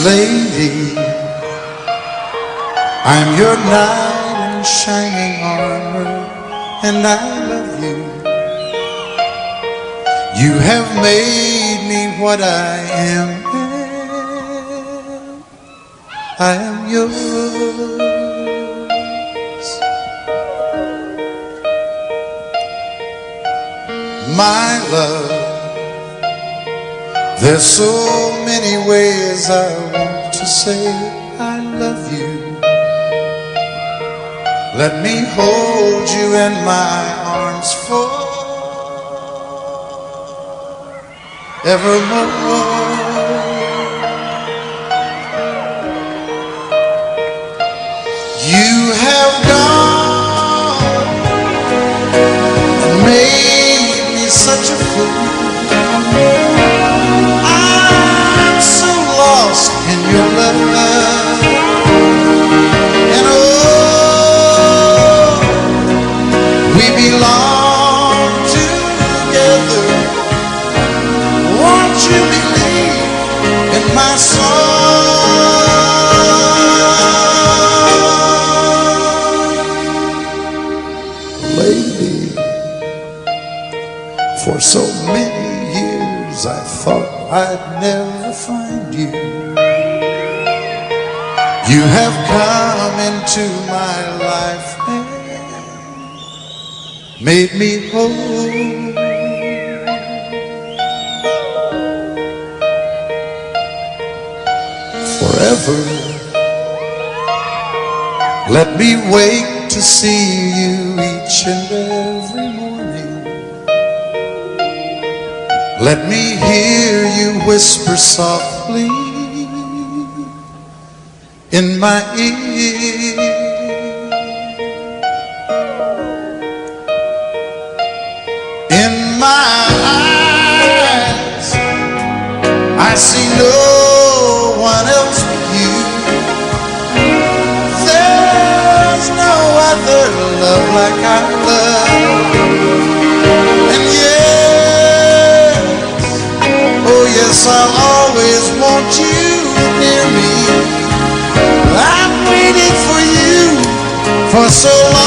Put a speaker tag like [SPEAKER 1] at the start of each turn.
[SPEAKER 1] Lady, I'm your knight in shining armor, and I love you. You have made me what I am. I am yours. My love, there's so many ways I want to say I love you. Let me hold you in my arms forevermore. You have gone, made me such a fool. I'm so lost in your love, and oh, we belong together. Won't you believe in my song? Lady, for so many years I thought I'd never find you. You have come into my life and made me whole. Forever, let me wake to see you each and every morning. Let me hear you whisper softly in my ear. In my eyes, I see no one else but you. There's no other love like I love. And yes, oh yes, I'll always want you near me. I've waited for you for so long.